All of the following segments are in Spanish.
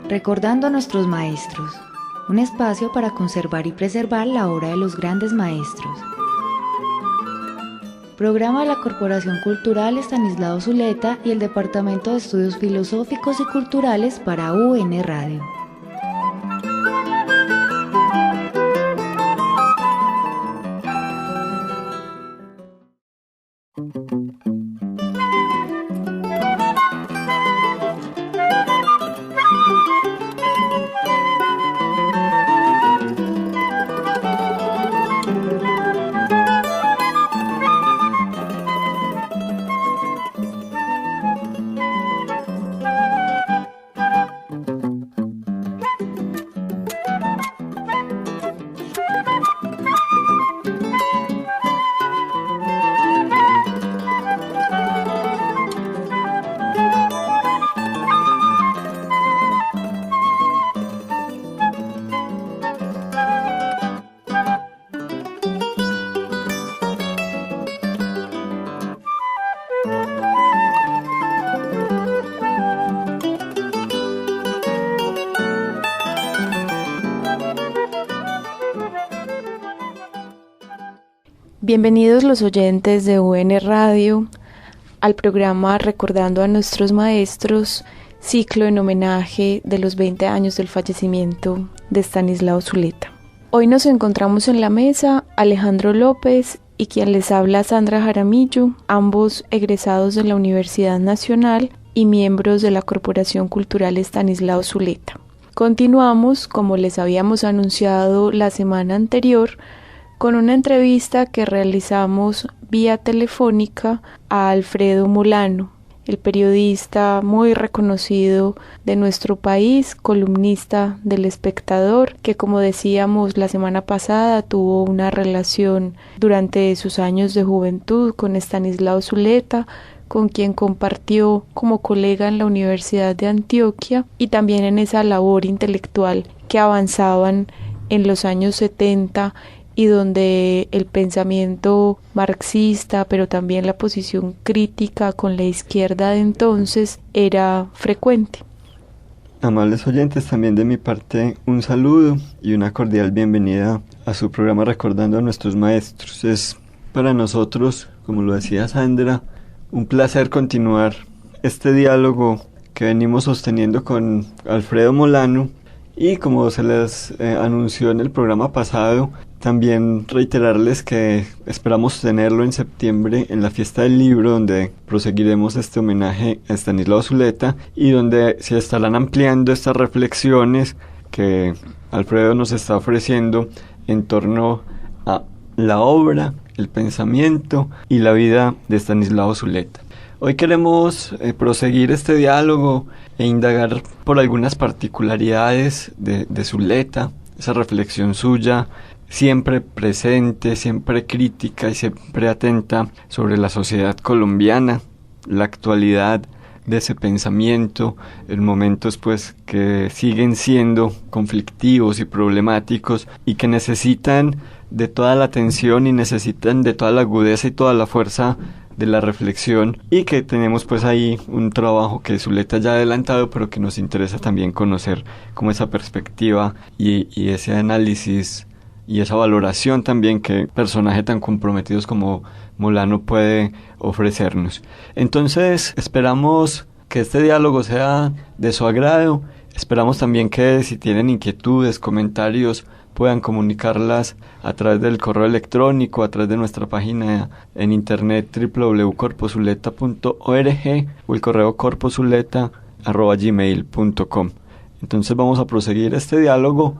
Recordando a nuestros maestros, un espacio para conservar y preservar la obra de los grandes maestros. Programa de la Corporación Cultural Estanislao Zuleta y el Departamento de Estudios Filosóficos y Culturales para UN Radio. Bienvenidos los oyentes de UN Radio al programa Recordando a nuestros maestros, ciclo en homenaje de los 20 años del fallecimiento de Estanislao Zuleta. Hoy nos encontramos en la mesa Alejandro López y quien les habla Sandra Jaramillo, ambos egresados de la Universidad Nacional y miembros de la Corporación Cultural Estanislao Zuleta. Continuamos, como les habíamos anunciado la semana anterior, con una entrevista que realizamos vía telefónica a Alfredo Molano, el periodista muy reconocido de nuestro país, columnista del Espectador, que como decíamos la semana pasada tuvo una relación durante sus años de juventud con Estanislao Zuleta, con quien compartió como colega en la Universidad de Antioquia y también en esa labor intelectual que avanzaban en los años 70 y donde el pensamiento marxista, pero también la posición crítica con la izquierda de entonces era frecuente. Amables oyentes, también de mi parte un saludo y una cordial bienvenida a su programa Recordando a nuestros maestros. Es para nosotros, como lo decía Sandra, un placer continuar este diálogo que venimos sosteniendo con Alfredo Molano y como se les anunció en el programa pasado, también reiterarles que esperamos tenerlo en septiembre en la Fiesta del Libro, donde proseguiremos este homenaje a Estanislao Zuleta y donde se estarán ampliando estas reflexiones que Alfredo nos está ofreciendo en torno a la obra, el pensamiento y la vida de Estanislao Zuleta. Hoy queremos proseguir este diálogo e indagar por algunas particularidades de Zuleta, esa reflexión suya siempre presente, siempre crítica y siempre atenta sobre la sociedad colombiana, la actualidad de ese pensamiento, en momentos pues que siguen siendo conflictivos y problemáticos y que necesitan de toda la atención y necesitan de toda la agudeza y toda la fuerza de la reflexión, y que tenemos pues ahí un trabajo que Zuleta ya ha adelantado, pero que nos interesa también conocer como esa perspectiva y ese análisis y esa valoración también que personaje tan comprometidos como Molano puede ofrecernos. Entonces esperamos que este diálogo sea de su agrado, esperamos también que si tienen inquietudes, comentarios, puedan comunicarlas a través del correo electrónico, a través de nuestra página en internet www.corposuleta.org o el correo corposuleta@gmail.com. Entonces vamos a proseguir este diálogo.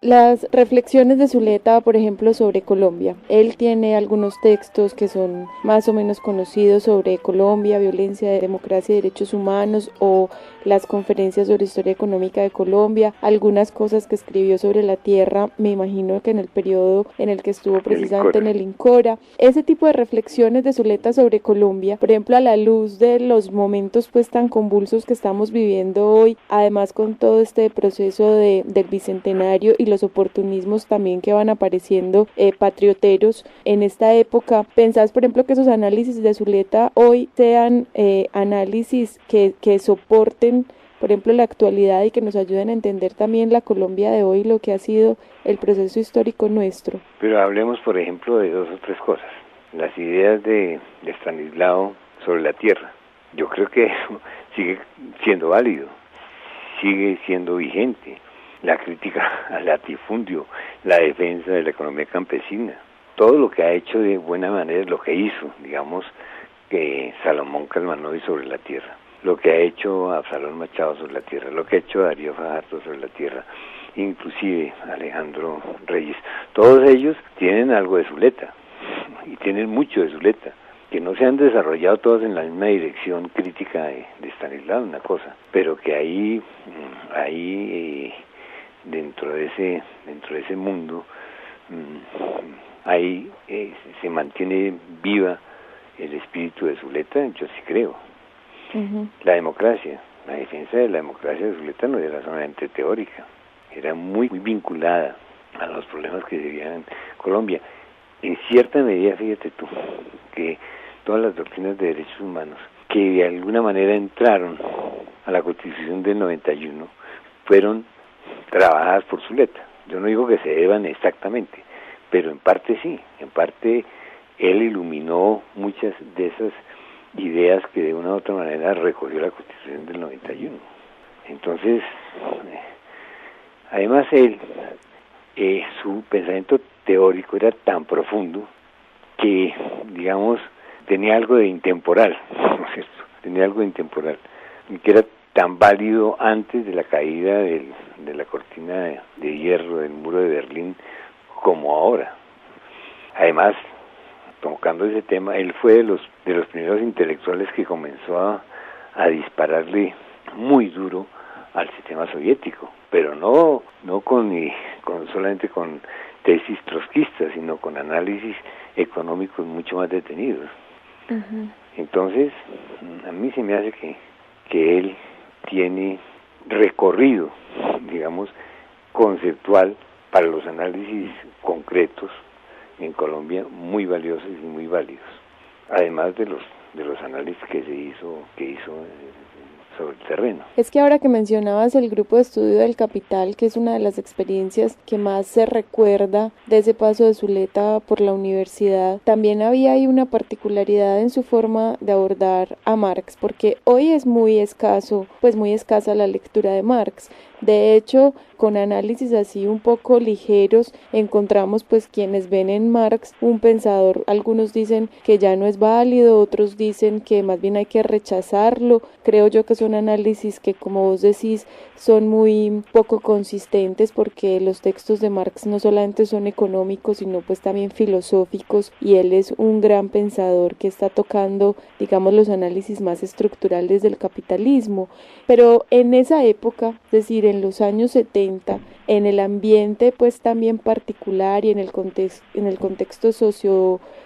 Las reflexiones de Zuleta, por ejemplo, sobre Colombia. Él tiene algunos textos que son más o menos conocidos sobre Colombia, violencia, democracia y derechos humanos, o las conferencias sobre historia económica de Colombia, algunas cosas que escribió sobre la tierra, me imagino que en el periodo en el que estuvo precisamente en el INCORA. Ese tipo de reflexiones de Zuleta sobre Colombia, por ejemplo, a la luz de los momentos pues tan convulsos que estamos viviendo hoy, además con todo este proceso del bicentenario y los oportunismos también que van apareciendo patrioteros en esta época, ¿pensás, por ejemplo, que esos análisis de Zuleta hoy sean análisis que soporten, por ejemplo, la actualidad y que nos ayuden a entender también la Colombia de hoy, lo que ha sido el proceso histórico nuestro? Pero hablemos, por ejemplo, de 2 o 3 cosas. Las ideas de Estanislao sobre la tierra. Yo creo que eso sigue siendo válido, sigue siendo vigente. La crítica al latifundio, la defensa de la economía campesina, todo lo que ha hecho de buena manera, lo que hizo, digamos, que Salomón Calmanoy sobre la tierra, lo que ha hecho Absalón Machado sobre la tierra, lo que ha hecho Darío Fajardo sobre la tierra, inclusive Alejandro Reyes, todos ellos tienen algo de Zuleta, y tienen mucho de Zuleta, que no se han desarrollado todos en la misma dirección crítica de Estanislao, una cosa, pero que ahí dentro de ese mundo ahí se mantiene viva el espíritu de Zuleta, yo sí creo. Uh-huh. La democracia, la defensa de la democracia de Zuleta no era solamente teórica, era muy vinculada a los problemas que se vivían en Colombia. En cierta medida, fíjate tú, que todas las doctrinas de derechos humanos que de alguna manera entraron a la Constitución del 91 fueron trabajadas por Zuleta. Yo no digo que se deban exactamente, pero en parte sí, en parte él iluminó muchas de esas ideas que de una u otra manera recogió la Constitución del 91. Entonces, además él, su pensamiento teórico era tan profundo que, digamos, tenía algo de intemporal, ¿no es cierto? Tenía algo de intemporal, y que era tan válido antes de la caída de la cortina de hierro del muro de Berlín como ahora. Además, tocando ese tema, él fue de los primeros intelectuales que comenzó a dispararle muy duro al sistema soviético, pero no solamente con tesis trotskistas, sino con análisis económicos mucho más detenidos. Uh-huh. Entonces, a mí se me hace que él tiene recorrido, digamos, conceptual para los análisis concretos en Colombia muy valiosos y muy válidos, además de los análisis que hizo sobre el terreno. Es que ahora que mencionabas el grupo de estudio del Capital, que es una de las experiencias que más se recuerda de ese paso de Zuleta por la universidad, también había ahí una particularidad en su forma de abordar a Marx, porque hoy es muy escasa la lectura de Marx. De hecho, con análisis así un poco ligeros, encontramos pues quienes ven en Marx un pensador, algunos dicen que ya no es válido, otros dicen que más bien hay que rechazarlo. Creo yo que son análisis que, como vos decís, son muy poco consistentes, porque los textos de Marx no solamente son económicos, sino pues también filosóficos, y él es un gran pensador que está tocando, digamos, los análisis más estructurales del capitalismo. Pero en esa época, es decir, en los años 70, en el ambiente pues también particular y en el contexto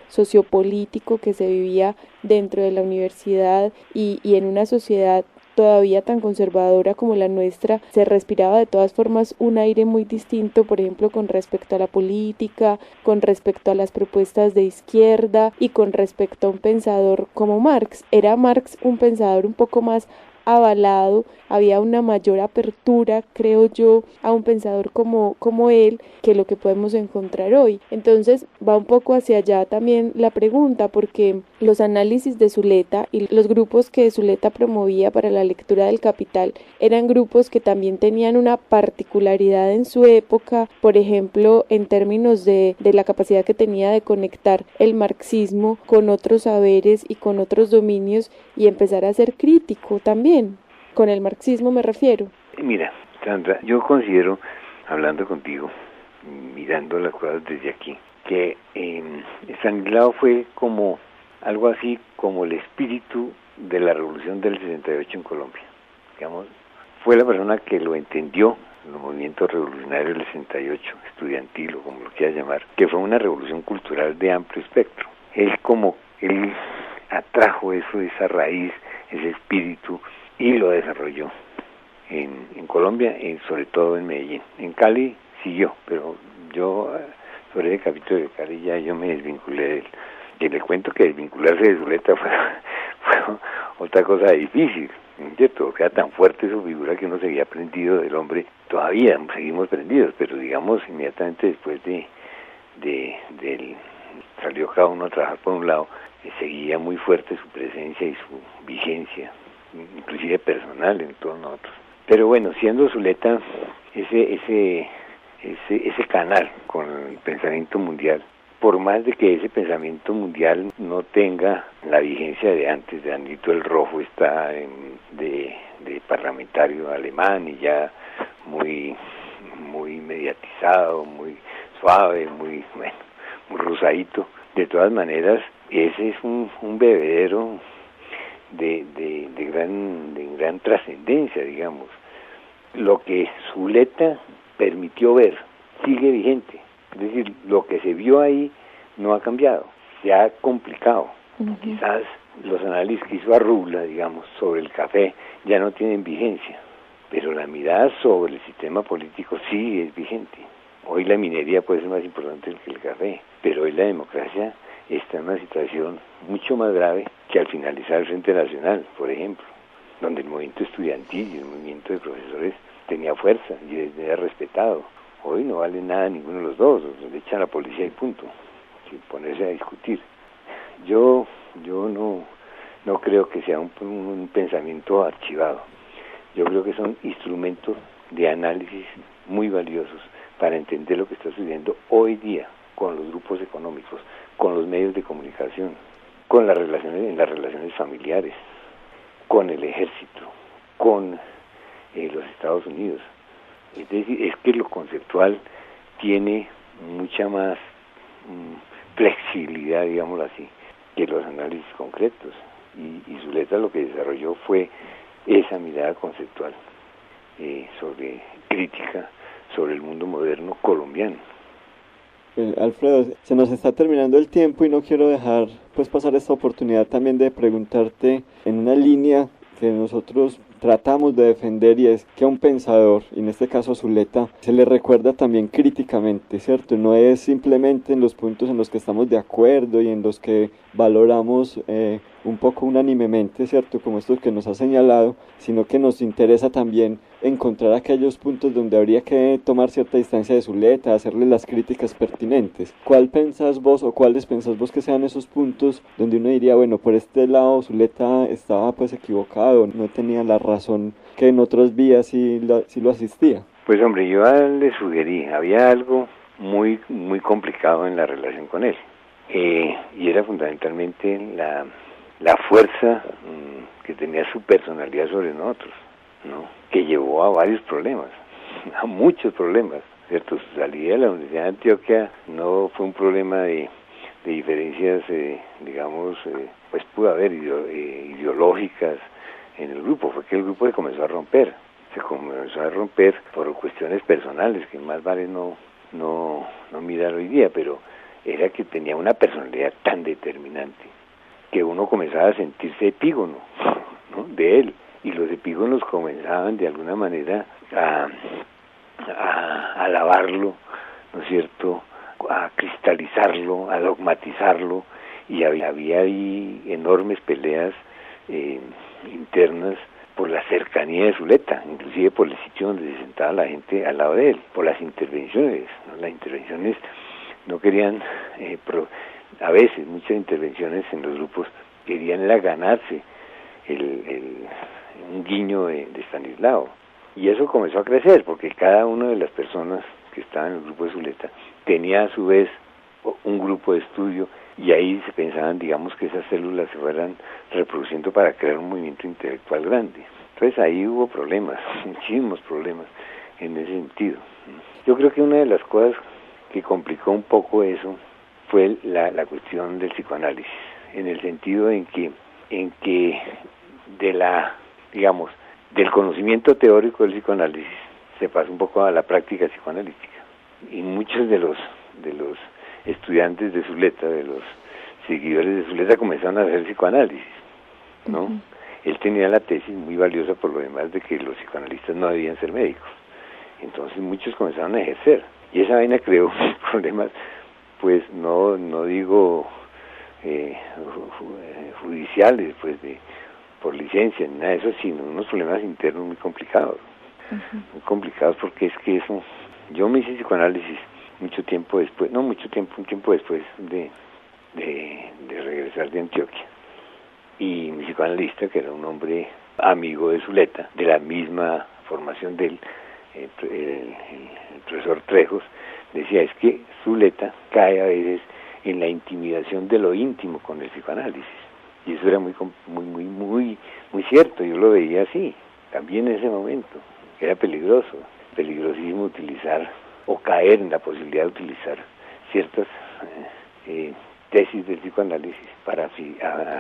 sociopolítico que se vivía dentro de la universidad y en una sociedad todavía tan conservadora como la nuestra, se respiraba de todas formas un aire muy distinto, por ejemplo, con respecto a la política, con respecto a las propuestas de izquierda y con respecto a un pensador como Marx. Era Marx un pensador un poco más avalado, había una mayor apertura, creo yo, a un pensador como él, que lo que podemos encontrar hoy. Entonces va un poco hacia allá también la pregunta, porque los análisis de Zuleta y los grupos que Zuleta promovía para la lectura del Capital eran grupos que también tenían una particularidad en su época, por ejemplo, en términos de la capacidad que tenía de conectar el marxismo con otros saberes y con otros dominios y empezar a ser crítico también. Con el marxismo me refiero. Mira, Sandra, yo considero, hablando contigo, mirando las cosas desde aquí, que Estanislao fue como algo así como el espíritu de la revolución del 68 en Colombia. Digamos, fue la persona que lo entendió, el movimiento revolucionario del 68, estudiantil o como lo quieras llamar, que fue una revolución cultural de amplio espectro. Él atrajo eso, esa raíz, ese espíritu, y lo desarrolló en Colombia y sobre todo en Medellín. En Cali siguió, pero yo sobre el capítulo de Cali ya yo me desvinculé de él. Y le cuento que desvincularse de Zuleta fue otra cosa difícil, ¿cierto? Queda tan fuerte su figura que uno seguía prendido del hombre. Todavía seguimos prendidos, pero digamos inmediatamente después de salió cada uno a trabajar por un lado, seguía muy fuerte su presencia y su vigencia, inclusive personal en todos nosotros. Pero bueno, siendo Zuleta ese canal con el pensamiento mundial, por más de que ese pensamiento mundial no tenga la vigencia de antes, de Anito el Rojo está de parlamentario alemán y ya muy mediatizado, muy suave, muy rosadito. De todas maneras, ese es un bebedero de gran trascendencia, digamos. Lo que Zuleta permitió ver sigue vigente. Es decir, lo que se vio ahí no ha cambiado, se ha complicado. Quizás los análisis que hizo Arrula, digamos, sobre el café ya no tienen vigencia, pero la mirada sobre el sistema político sí es vigente. Hoy la minería puede ser más importante que el café, pero hoy la democracia está en una situación mucho más grave que al finalizar el Frente Nacional, por ejemplo, donde el movimiento estudiantil y el movimiento de profesores tenía fuerza y era respetado. Hoy no vale nada ninguno de los dos, le echan a la policía y punto, sin ponerse a discutir. Yo no creo que sea un pensamiento archivado. Yo creo que son instrumentos de análisis muy valiosos para entender lo que está sucediendo hoy día con los grupos económicos, con los medios de comunicación, con las relaciones familiares, con el ejército, con los Estados Unidos. Es decir, es que lo conceptual tiene mucha más flexibilidad, digámoslo así, que los análisis concretos. Y Zuleta lo que desarrolló fue esa mirada conceptual sobre crítica sobre el mundo moderno colombiano. Alfredo, se nos está terminando el tiempo y no quiero dejar pasar esta oportunidad también de preguntarte en una línea que nosotros tratamos de defender, y es que a un pensador, y en este caso a Zuleta, se le recuerda también críticamente, ¿cierto? No es simplemente en los puntos en los que estamos de acuerdo y en los que valoramos un poco unánimemente, ¿cierto? Como estos que nos ha señalado, sino que nos interesa también encontrar aquellos puntos donde habría que tomar cierta distancia de Zuleta, hacerle las críticas pertinentes. ¿Cuál pensás vos o cuáles pensás vos que sean esos puntos donde uno diría, bueno, por este lado Zuleta estaba equivocado, no tenía la razón que en otras vías sí lo asistía? Pues hombre, yo le sugerí, había algo muy complicado en la relación con él, y era fundamentalmente la fuerza que tenía su personalidad sobre nosotros, ¿no? Que llevó a varios problemas, a muchos problemas, ¿cierto? Su salida de la Universidad de Antioquia no fue un problema de diferencias, digamos, pues pudo haber ideológicas en el grupo, fue que el grupo se comenzó a romper por cuestiones personales que más vale no mirar hoy día, pero era que tenía una personalidad tan determinante que uno comenzaba a sentirse epígono, ¿no? De él, y los epígonos comenzaban de alguna manera a alabarlo, ¿no es cierto?, a cristalizarlo, a dogmatizarlo, y había ahí enormes peleas internas por la cercanía de Zuleta, inclusive por el sitio donde se sentaba la gente al lado de él, por las intervenciones, ¿no? Las intervenciones no querían, a veces muchas intervenciones en los grupos querían era ganarse un guiño de Estanislao, y eso comenzó a crecer porque cada una de las personas que estaban en el grupo de Zuleta tenía a su vez un grupo de estudio, y ahí se pensaban, digamos, que esas células se fueran reproduciendo para crear un movimiento intelectual grande. Entonces ahí hubo problemas, muchísimos problemas en ese sentido. Yo creo que una de las cosas que complicó un poco eso fue la cuestión del psicoanálisis, en el sentido en que del conocimiento teórico del psicoanálisis se pasa un poco a la práctica psicoanalítica. Y muchos de los estudiantes de Zuleta, de los seguidores de Zuleta, comenzaron a hacer psicoanálisis, ¿no? Uh-huh. Él tenía la tesis muy valiosa por lo demás de que los psicoanalistas no debían ser médicos. Entonces muchos comenzaron a ejercer. Y esa vaina creó problemas, pues no digo judiciales, pues por licencia, ni nada de eso, sino unos problemas internos muy complicados. Uh-huh. Muy complicados, porque es que eso, yo me hice psicoanálisis un tiempo después de regresar de Antioquia. Y mi psicoanalista, que era un hombre amigo de Zuleta, de la misma formación de él, el profesor Trejos, decía, es que Zuleta cae a veces en la intimidación de lo íntimo con el psicoanálisis. Y eso era muy cierto, yo lo veía así, también en ese momento. Era peligrosísimo utilizar o caer en la posibilidad de utilizar ciertas tesis del psicoanálisis para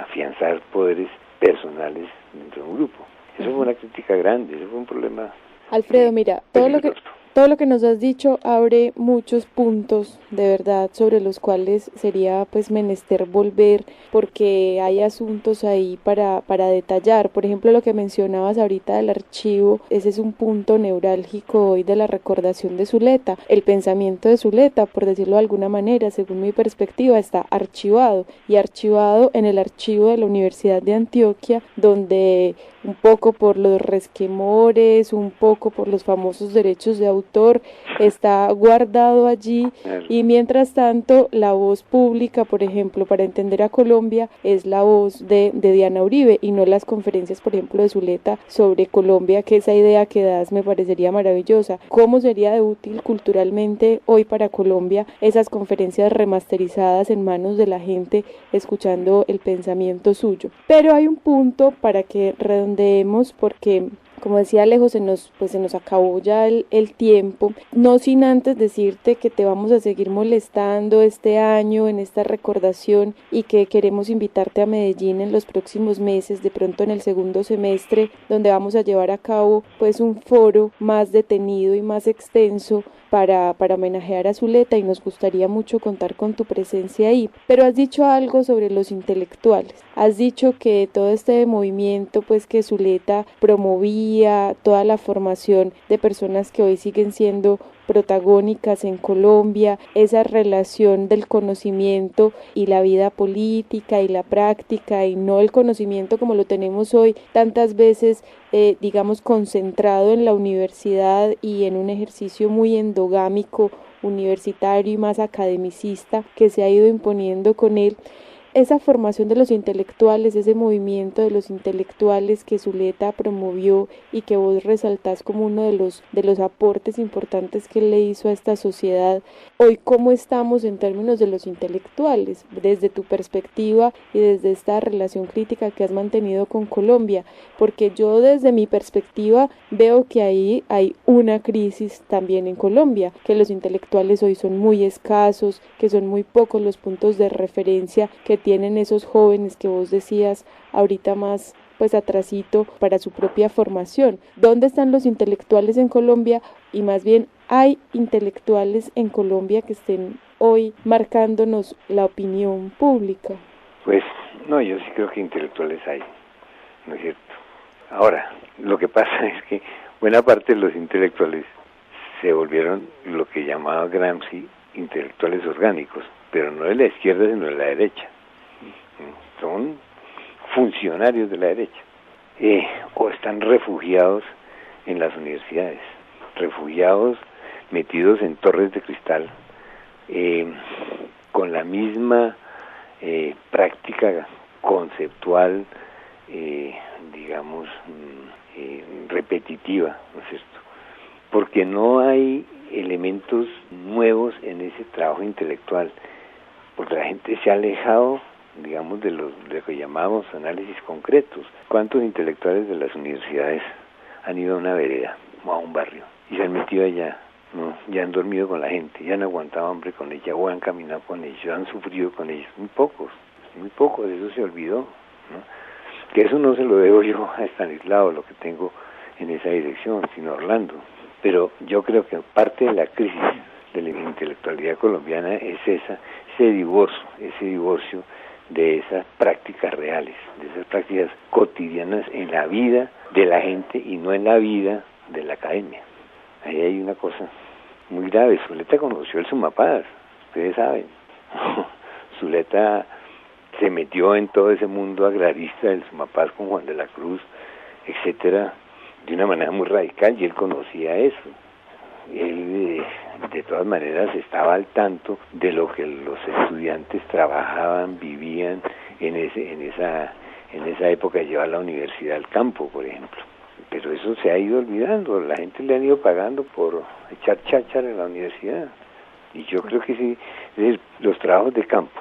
afianzar poderes personales dentro de un grupo. Eso fue una crítica grande, eso fue un problema. Alfredo, mira, todo lo que nos has dicho abre muchos puntos de verdad sobre los cuales sería pues menester volver, porque hay asuntos ahí para detallar. Por ejemplo, lo que mencionabas ahorita del archivo, ese es un punto neurálgico hoy de la recordación de Zuleta. El pensamiento de Zuleta, por decirlo de alguna manera, según mi perspectiva, está archivado en el archivo de la Universidad de Antioquia, donde un poco por los resquemores, un poco por los famosos derechos de autor, está guardado allí. Y mientras tanto, la voz pública, por ejemplo, para entender a Colombia, es la voz de Diana Uribe y no las conferencias, por ejemplo, de Zuleta sobre Colombia, que esa idea que das me parecería maravillosa. ¿Cómo sería de útil culturalmente hoy para Colombia esas conferencias remasterizadas en manos de la gente escuchando el pensamiento suyo? Pero hay un punto para que redondeemos, porque como decía Alejo, se nos acabó ya el tiempo, no sin antes decirte que te vamos a seguir molestando este año en esta recordación y que queremos invitarte a Medellín en los próximos meses, de pronto en el segundo semestre, donde vamos a llevar a cabo pues un foro más detenido y más extenso para homenajear a Zuleta, y nos gustaría mucho contar con tu presencia ahí. Pero has dicho algo sobre los intelectuales, has dicho que todo este movimiento pues que Zuleta promovía, toda la formación de personas que hoy siguen siendo protagónicas en Colombia, esa relación del conocimiento y la vida política y la práctica, y no el conocimiento como lo tenemos hoy tantas veces concentrado en la universidad y en un ejercicio muy endogámico, universitario y más academicista que se ha ido imponiendo con él. Esa formación de los intelectuales, ese movimiento de los intelectuales que Zuleta promovió y que vos resaltás como uno de los aportes importantes que él le hizo a esta sociedad. Hoy, ¿cómo estamos en términos de los intelectuales, desde tu perspectiva y desde esta relación crítica que has mantenido con Colombia? Porque yo desde mi perspectiva veo que ahí hay una crisis también en Colombia, que los intelectuales hoy son muy escasos, que son muy pocos los puntos de referencia que tienen esos jóvenes que vos decías ahorita más pues atrasito para su propia formación. ¿Dónde están los intelectuales en Colombia? Y más bien, ¿hay intelectuales en Colombia que estén hoy marcándonos la opinión pública? Pues no, yo sí creo que intelectuales hay, ¿no es cierto? Ahora, lo que pasa es que buena parte de los intelectuales se volvieron lo que llamaba Gramsci intelectuales orgánicos, pero no de la izquierda sino de la derecha. Son funcionarios de la derecha, o están refugiados en las universidades, refugiados metidos en torres de cristal, con la misma práctica conceptual, repetitiva, ¿no es cierto? Porque no hay elementos nuevos en ese trabajo intelectual, porque la gente se ha alejado, digamos, de lo que llamamos análisis concretos. ¿Cuántos intelectuales de las universidades han ido a una vereda o a un barrio y se han metido allá ¿no? Ya han dormido con la gente, ya han aguantado hambre con ella, o han caminado con ellos, han sufrido con ellos, muy pocos, eso se olvidó, ¿no? Que eso no se lo debo yo a Estanislao, lo que tengo en esa dirección, sino a Orlando. Pero yo creo que parte de la crisis de la intelectualidad colombiana es ese divorcio de esas prácticas reales, de esas prácticas cotidianas en la vida de la gente y no en la vida de la academia. Ahí hay una cosa muy grave. Zuleta conoció el Sumapaz, ustedes saben. Zuleta se metió en todo ese mundo agrarista del Sumapaz con Juan de la Cruz, etcétera, de una manera muy radical, y él conocía eso. Él de todas maneras estaba al tanto de lo que los estudiantes trabajaban, vivían en esa época de llevar la universidad al campo, por ejemplo. Pero eso se ha ido olvidando, la gente le han ido pagando por echar cháchara en la universidad. Y yo creo que sí, los trabajos de campo,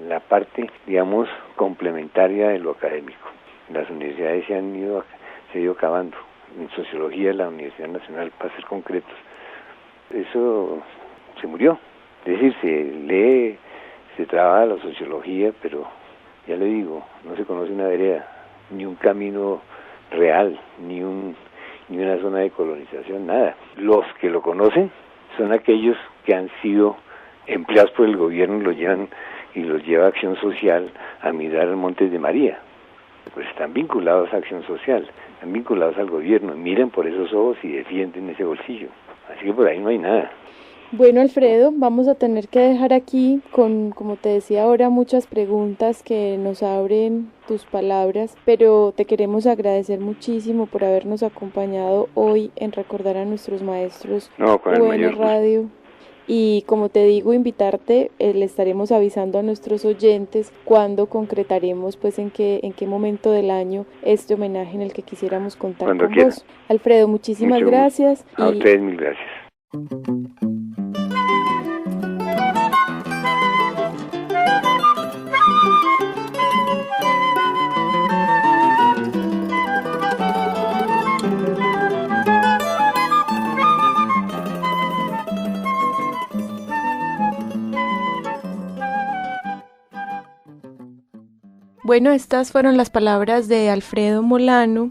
la parte, digamos, complementaria de lo académico. Las universidades se han ido acabando. En sociología, la Universidad Nacional, para ser concretos, eso se murió. Es decir, se trabaja la sociología, pero ya le digo, no se conoce una vereda, ni un camino real, ni una zona de colonización, nada. Los que lo conocen son aquellos que han sido empleados por el gobierno y los lleva Acción Social a mirar Montes de María. Pues están vinculados a Acción Social, están vinculados al gobierno, miran por esos ojos y defienden ese bolsillo. Así que por ahí no hay nada. Bueno, Alfredo, vamos a tener que dejar aquí con, como te decía ahora, muchas preguntas que nos abren tus palabras, pero te queremos agradecer muchísimo por habernos acompañado hoy en Recordar a Nuestros Maestros UN Radio. Y como te digo, invitarte, le estaremos avisando a nuestros oyentes cuando concretaremos pues en qué momento del año este homenaje en el que quisiéramos contar cuando con quiera. Vos. Alfredo, muchísimas gracias. A ustedes mil gracias. Bueno, estas fueron las palabras de Alfredo Molano,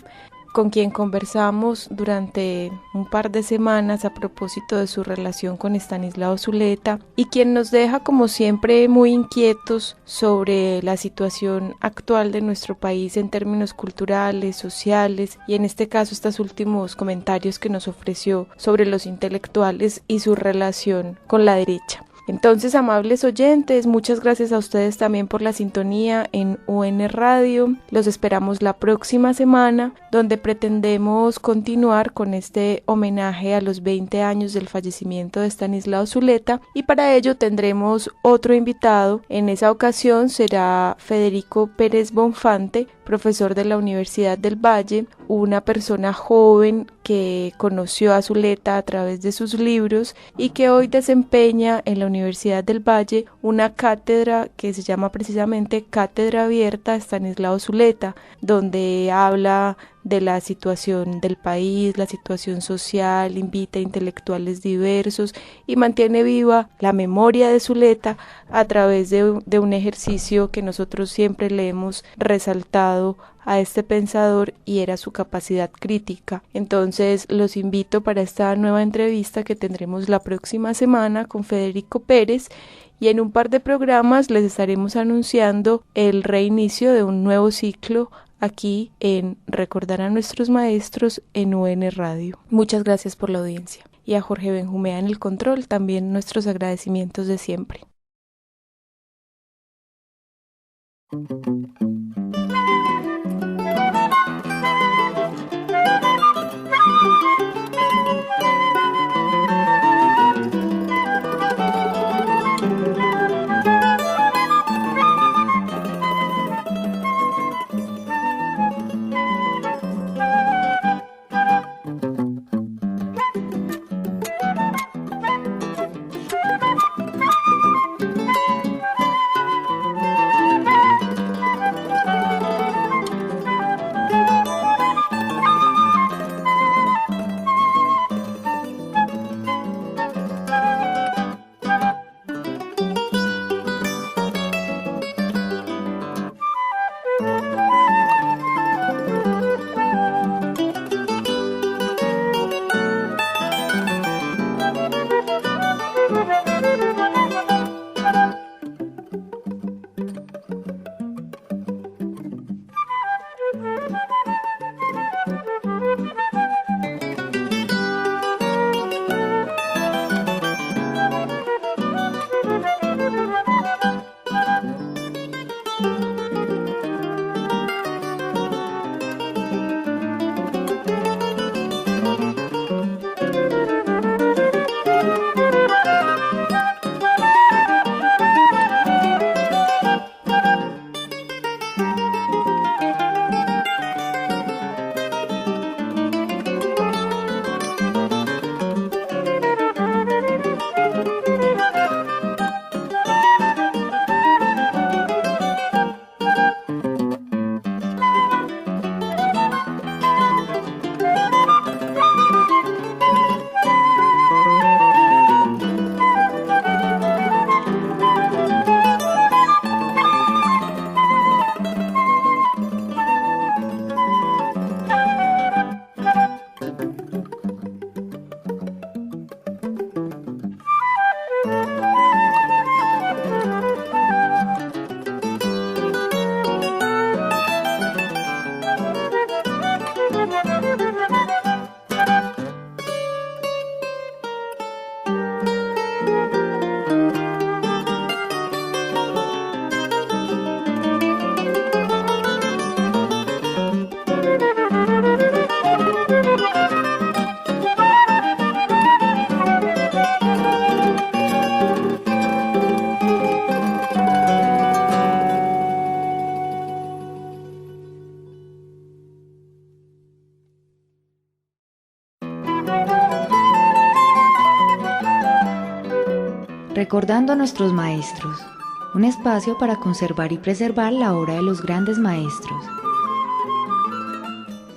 con quien conversamos durante un par de semanas a propósito de su relación con Estanislao Zuleta, y quien nos deja como siempre muy inquietos sobre la situación actual de nuestro país en términos culturales, sociales, y en este caso estos últimos comentarios que nos ofreció sobre los intelectuales y su relación con la derecha. Entonces, amables oyentes, muchas gracias a ustedes también por la sintonía en UN Radio. Los esperamos la próxima semana, donde pretendemos continuar con este homenaje a los 20 años del fallecimiento de Estanislao Zuleta, y para ello tendremos otro invitado. En esa ocasión será Federico Pérez Bonfante, profesor de la Universidad del Valle, una persona joven que conoció a Zuleta a través de sus libros y que hoy desempeña en la Universidad del Valle una cátedra que se llama precisamente Cátedra Abierta Estanislao Zuleta, donde habla de la situación del país, la situación social, invita a intelectuales diversos y mantiene viva la memoria de Zuleta a través de un ejercicio que nosotros siempre le hemos resaltado a este pensador, y era su capacidad crítica. Entonces los invito para esta nueva entrevista que tendremos la próxima semana con Federico Pérez, y en un par de programas les estaremos anunciando el reinicio de un nuevo ciclo aquí en Recordar a Nuestros Maestros en UN Radio. Muchas gracias por la audiencia. Y a Jorge Benjumea en el control, también nuestros agradecimientos de siempre. Recordando a nuestros maestros, un espacio para conservar y preservar la obra de los grandes maestros.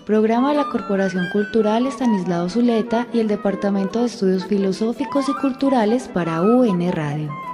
Programa de la Corporación Cultural Estanislao Zuleta y el Departamento de Estudios Filosóficos y Culturales para UN Radio.